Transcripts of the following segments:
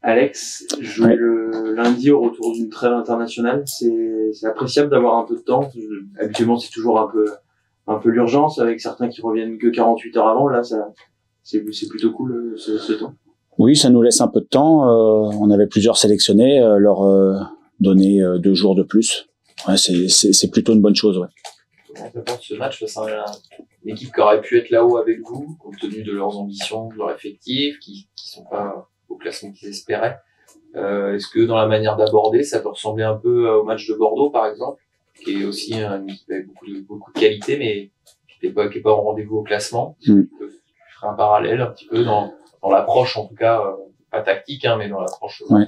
Alex, jouer le lundi au retour d'une trêve internationale, c'est appréciable d'avoir un peu de temps. Habituellement, c'est toujours un peu l'urgence avec certains qui reviennent que 48 heures avant. Là, c'est plutôt cool ce temps. Oui, ça nous laisse un peu de temps. On avait plusieurs sélectionnés, leur donner 2 jours de plus. Ouais, c'est plutôt une bonne chose, ouais. Comment tu penses ce match face à une équipe qui aurait pu être là-haut avec vous, compte tenu de leurs ambitions, de leur effectif, qui sont pas au classement qu'ils espéraient. Est-ce que dans la manière d'aborder, ça peut ressembler un peu au match de Bordeaux, par exemple, qui est aussi une équipe avec beaucoup de qualité, mais qui n'est pas en rendez-vous au classement. Tu ferais un parallèle un petit peu dans l'approche, en tout cas, pas tactique, mais dans l'approche de ce match.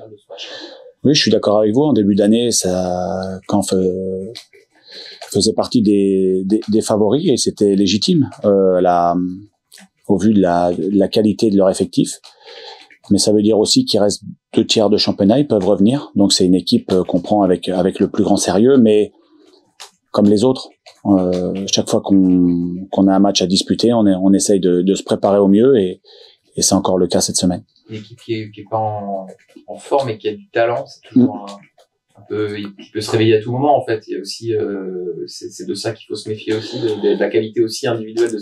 Oui, je suis d'accord avec vous. En début d'année, quand faisait partie des favoris et c'était légitime au vu de la qualité de leur effectif. Mais ça veut dire aussi qu'il reste 2 tiers de championnat, ils peuvent revenir. Donc c'est une équipe qu'on prend avec le plus grand sérieux, mais comme les autres, chaque fois qu'on a un match à disputer, on essaye de se préparer au mieux et c'est encore le cas cette semaine. Une équipe qui est pas en forme et qui a du talent, c'est toujours un peu, il peut se réveiller à tout moment, en fait. Il y a aussi, c'est de ça qu'il faut se méfier aussi, de la qualité aussi individuelle de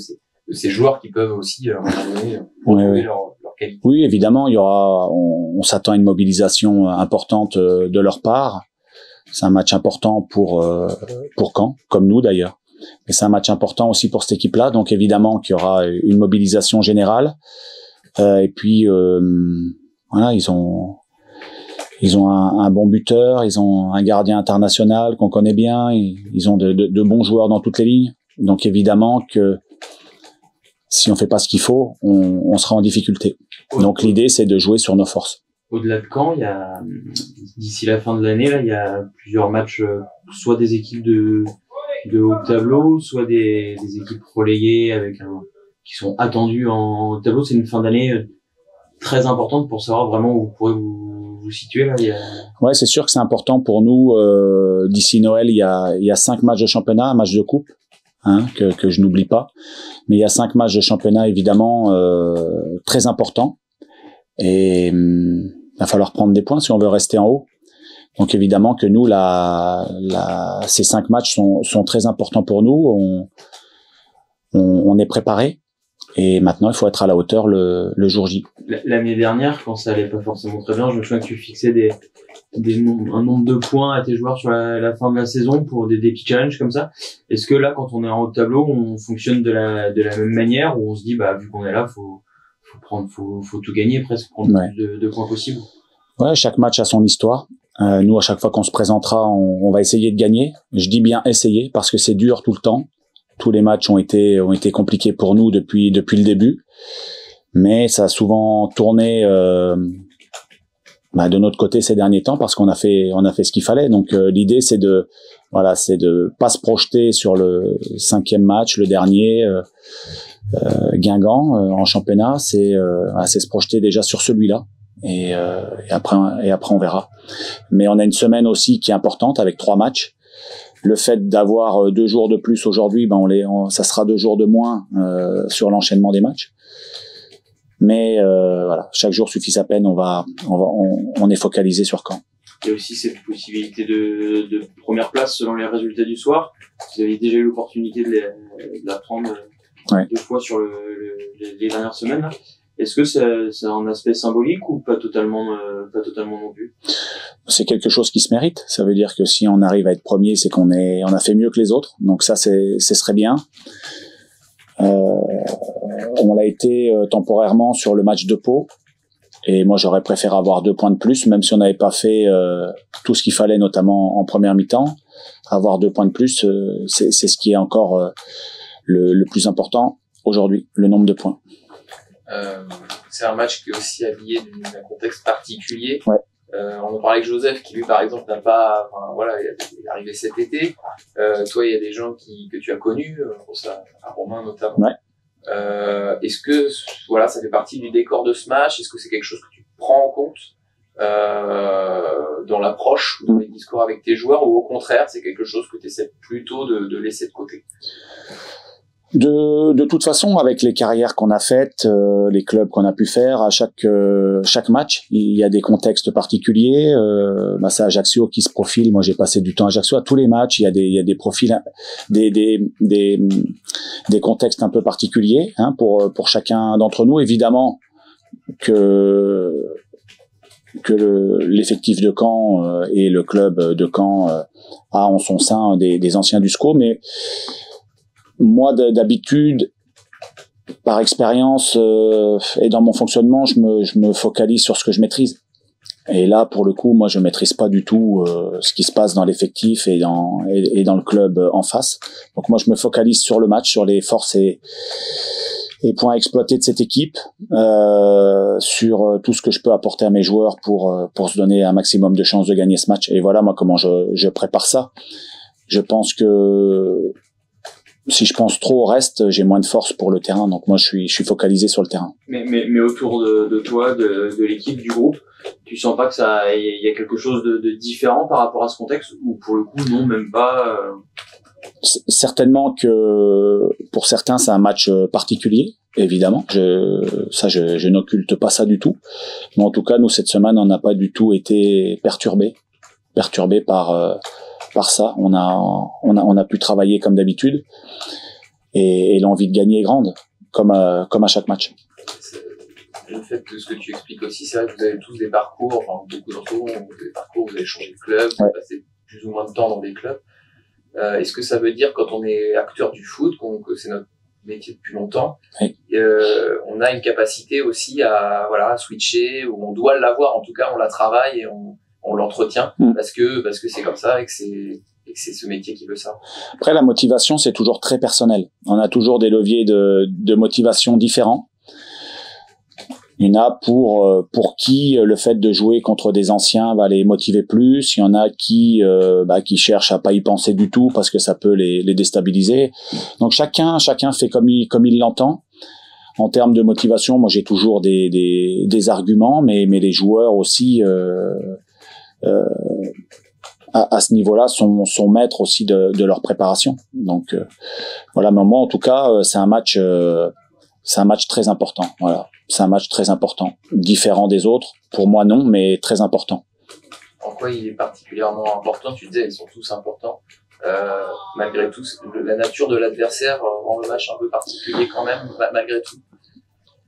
ces joueurs qui peuvent aussi, à un moment donné, retrouver leur qualité. Oui, évidemment, on s'attend à une mobilisation importante de leur part. C'est un match important pour Caen, comme nous d'ailleurs. Mais c'est un match important aussi pour cette équipe-là. Donc évidemment qu'il y aura une mobilisation générale. Et puis voilà, ils ont un bon buteur, ils ont un gardien international qu'on connaît bien, ils ont de bons joueurs dans toutes les lignes. Donc évidemment que si on fait pas ce qu'il faut, on sera en difficulté. Donc l'idée c'est de jouer sur nos forces. Au-delà de Caen, il y a d'ici la fin de l'année là, il y a plusieurs matchs, soit des équipes de haut tableau, soit des équipes reléguées qui sont attendues en haut tableau. C'est une fin d'année très importante pour savoir vraiment où vous pourrez vous situer là. Ouais, c'est sûr que c'est important pour nous. D'ici Noël, il y a 5 matchs de championnat, un match de coupe, que je n'oublie pas. Mais il y a 5 matchs de championnat évidemment très importants et il va falloir prendre des points si on veut rester en haut. Donc évidemment que nous, ces 5 matchs sont très importants pour nous. On est préparé. Et maintenant, il faut être à la hauteur le jour J. L'année dernière, quand ça allait pas forcément très bien, je me souviens que tu fixais un nombre de points à tes joueurs sur la fin de la saison pour des petits challenges comme ça. Est-ce que là, quand on est en haut de tableau, on fonctionne de la même manière où on se dit, vu qu'on est là, faut tout gagner, presque prendre le plus de points possible? Ouais, chaque match a son histoire. Nous, à chaque fois qu'on se présentera, on va essayer de gagner. Je dis bien essayer parce que c'est dur tout le temps. Tous les matchs ont été compliqués pour nous depuis le début, mais ça a souvent tourné de notre côté ces derniers temps parce qu'on a fait ce qu'il fallait. Donc l'idée c'est de pas se projeter sur le 5e match, le dernier Guingamp en championnat, c'est se projeter déjà sur celui-là et après on verra. Mais on a une semaine aussi qui est importante avec 3 matchs. Le fait d'avoir 2 jours de plus aujourd'hui, ça sera 2 jours de moins sur l'enchaînement des matchs. Mais voilà, chaque jour suffit sa peine. On est focalisé sur Caen. Il y a aussi cette possibilité de première place selon les résultats du soir. Vous avez déjà eu l'opportunité de la prendre 2 fois sur les dernières semaines. Là. Est-ce que ça a un aspect symbolique ou pas totalement non plus? C'est quelque chose qui se mérite. Ça veut dire que si on arrive à être premier, c'est qu'on a fait mieux que les autres. Donc ça, ce serait bien. On l'a été temporairement sur le match de Pau. Et moi, j'aurais préféré avoir 2 points de plus, même si on n'avait pas fait tout ce qu'il fallait, notamment en première mi-temps. Avoir 2 points de plus, c'est ce qui est encore le plus important aujourd'hui, le nombre de points. C'est un match qui est aussi habillé d'un contexte particulier. Ouais. On en parlait avec Joseph qui lui par exemple n'a pas, il est arrivé cet été. Toi il y a des gens que tu as connus, à Romain notamment. Ouais. Est-ce que ça fait partie du décor de ce match? Est-ce que c'est quelque chose que tu prends en compte dans l'approche, dans les discours avec tes joueurs, ou au contraire c'est quelque chose que tu essaies plutôt de laisser de côté? De toute façon, avec les carrières qu'on a faites, les clubs qu'on a pu faire, à chaque match, il y a des contextes particuliers. C'est Ajaccio qui se profile. Moi, j'ai passé du temps à Ajaccio. À tous les matchs, il y a des profils, des contextes un peu particuliers, hein, pour chacun d'entre nous. Évidemment que l'effectif de Caen et le club de Caen a en son sein des anciens du SCO, mais moi, d'habitude, par expérience et dans mon fonctionnement, je me focalise sur ce que je maîtrise. Et là, pour le coup, moi, je maîtrise pas du tout ce qui se passe dans l'effectif et dans le club en face. Donc moi, je me focalise sur le match, sur les forces et points à exploiter de cette équipe, sur tout ce que je peux apporter à mes joueurs pour se donner un maximum de chances de gagner ce match. Et voilà, moi, comment je prépare ça. Je pense que si je pense trop au reste, j'ai moins de force pour le terrain. Donc moi, je suis focalisé sur le terrain. Mais autour de toi, de l'équipe, du groupe, tu sens pas que il y a quelque chose de différent par rapport à ce contexte, ou pour le coup, non, même pas. Certainement que pour certains, c'est un match particulier. Évidemment, je n'occulte pas ça du tout. Mais en tout cas, nous, cette semaine, on n'a pas du tout été perturbé par ça. On a pu travailler comme d'habitude, et l'envie de gagner est grande, comme à chaque match. Le fait que ce que tu expliques aussi, c'est vrai que vous avez tous des parcours, enfin beaucoup d'entre vous ont des parcours, vous avez changé de club, vous avez passé plus ou moins de temps dans des clubs. Est-ce que ça veut dire, quand on est acteur du foot, que c'est notre métier depuis longtemps, oui, on a une capacité aussi à switcher, ou on doit l'avoir, en tout cas on la travaille et on l'entretient, parce que c'est comme ça et que c'est ce métier qui veut ça. Après, la motivation, c'est toujours très personnel. On a toujours des leviers de motivation différents. Il y en a pour qui le fait de jouer contre des anciens va les motiver plus. Il y en a qui cherchent à pas y penser du tout parce que ça peut les déstabiliser. Donc chacun fait comme il l'entend. En termes de motivation, moi j'ai toujours des arguments, mais les joueurs aussi à ce niveau-là sont maîtres aussi de leur préparation. Donc voilà, mais moi en tout cas, c'est un match très important. Voilà. C'est un match très important, différent des autres. Pour moi, non, mais très important. En quoi il est particulièrement important? Tu disais, ils sont tous importants. Malgré tout, la nature de l'adversaire rend le match un peu particulier quand même, malgré tout.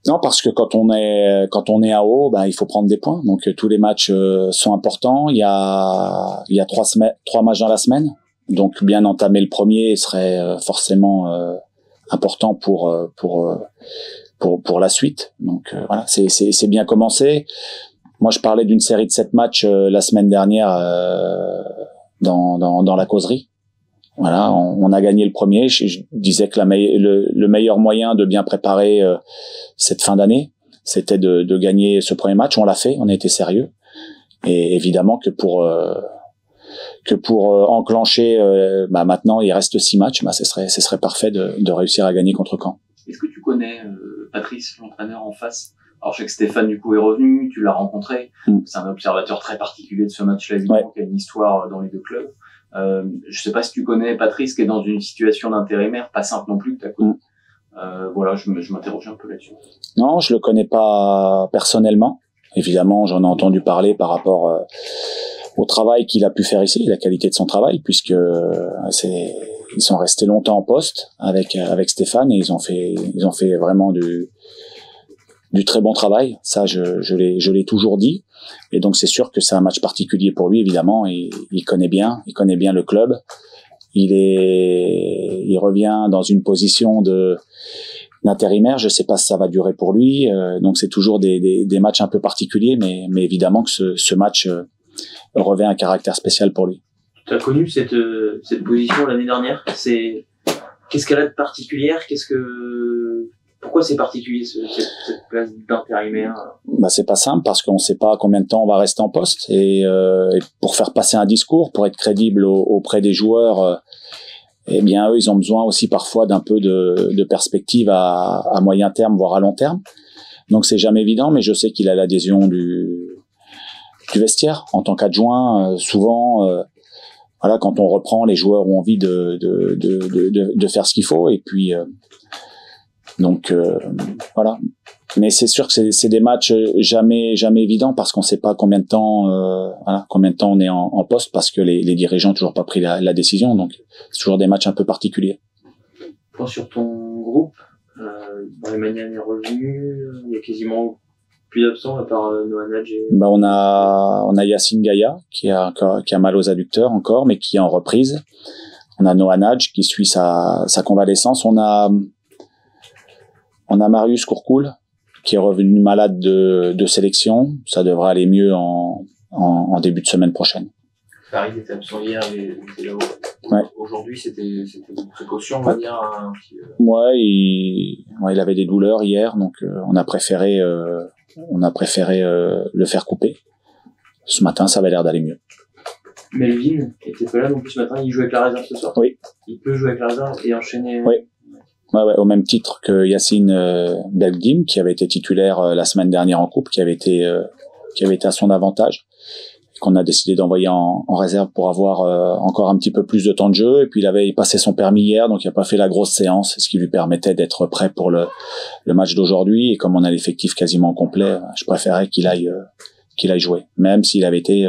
Non, parce que quand on est à haut, il faut prendre des points. Donc tous les matchs sont importants. Il y a 3 matchs dans la semaine. Donc bien entamer le premier serait forcément important pour la suite. Donc voilà, c'est bien commencé. Moi, je parlais d'une série de 7 matchs la semaine dernière dans la causerie. Voilà, on a gagné le premier. Je disais que le meilleur moyen de bien préparer cette fin d'année, c'était de gagner ce premier match. On l'a fait, on a été sérieux. Et évidemment que pour enclencher, maintenant il reste 6 matchs, ce serait parfait de réussir à gagner contre Caen. Est-ce que tu connais Patrice, l'entraîneur en face? Alors je sais que Stéphane du coup est revenu, tu l'as rencontré. C'est un observateur très particulier de ce match-là, évidemment, qui a une histoire dans les deux clubs. Je sais pas si tu connais Patrice, qui est dans une situation d'intérimaire pas simple non plus que t'as connu. Voilà, je m'interrogeais un peu là-dessus. Non, je le connais pas personnellement. Évidemment, j'en ai entendu parler par rapport au travail qu'il a pu faire ici, la qualité de son travail, puisque ils sont restés longtemps en poste avec Stéphane, et ils ont fait vraiment du très bon travail. Ça, je l'ai toujours dit. Et donc c'est sûr que c'est un match particulier pour lui, évidemment. Il connaît bien le club. Il revient dans une position d'intérimaire. Je sais pas si ça va durer pour lui. Donc c'est toujours des matchs un peu particuliers, mais évidemment que ce match revêt un caractère spécial pour lui. Tu as connu cette position l'année dernière. Qu'est-ce qu'elle a de particulière? Pourquoi c'est particulier cette place d'intérimaire? C'est pas simple, parce qu'on sait pas combien de temps on va rester en poste, et pour faire passer un discours, pour être crédible auprès des joueurs, eux ils ont besoin aussi parfois d'un peu de perspective à moyen terme, voire à long terme. Donc c'est jamais évident, mais je sais qu'il a l'adhésion du vestiaire en tant qu'adjoint. Souvent voilà, quand on reprend, les joueurs ont envie de faire ce qu'il faut, et puis donc voilà. Mais c'est sûr que c'est des matchs jamais évidents, parce qu'on sait pas combien de temps on est en poste, parce que les dirigeants ont toujours pas pris la décision, donc c'est toujours des matchs un peu particuliers. Quand sur ton groupe, Emmanuel est revenu, il y a quasiment plus d'absents à part Noah Nadj et... On a Yacine Gaïa qui a mal aux adducteurs encore, mais qui est en reprise. On a Noah Nadj qui suit sa convalescence. On a Marius Kourkoul qui est revenu malade de sélection. Ça devrait aller mieux en début de semaine prochaine. Farid était absent hier, mais ouais. Aujourd'hui, c'était une précaution, on va dire. Ouais, il avait des douleurs hier, donc on a préféré le faire couper. Ce matin, ça avait l'air d'aller mieux. Melvin était pas là non plus ce matin, il joue avec la réserve ce soir. Oui. Il peut jouer avec la réserve et enchaîner. Oui. Ouais, au même titre que Yacine Belgdim, qui avait été titulaire la semaine dernière en coupe, qui avait été à son avantage, qu'on a décidé d'envoyer en réserve pour avoir encore un petit peu plus de temps de jeu. Et puis il passé son permis hier, donc il n'a pas fait la grosse séance, ce qui lui permettait d'être prêt pour le match d'aujourd'hui. Et comme on a l'effectif quasiment complet, je préférais qu'il aille jouer, même s'il avait été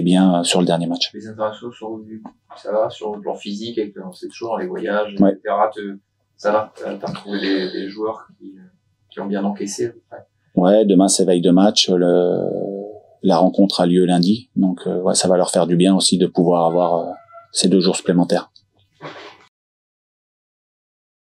bien sur le dernier match. Les interactions ça va sur le plan physique, avec c'est toujours les voyages, ouais. etc. Ça va. T'as retrouvé des joueurs qui ont bien encaissé à peu près. Ouais, demain c'est veille de match. La rencontre a lieu lundi, donc ouais, ça va leur faire du bien aussi de pouvoir avoir ces 2 jours supplémentaires.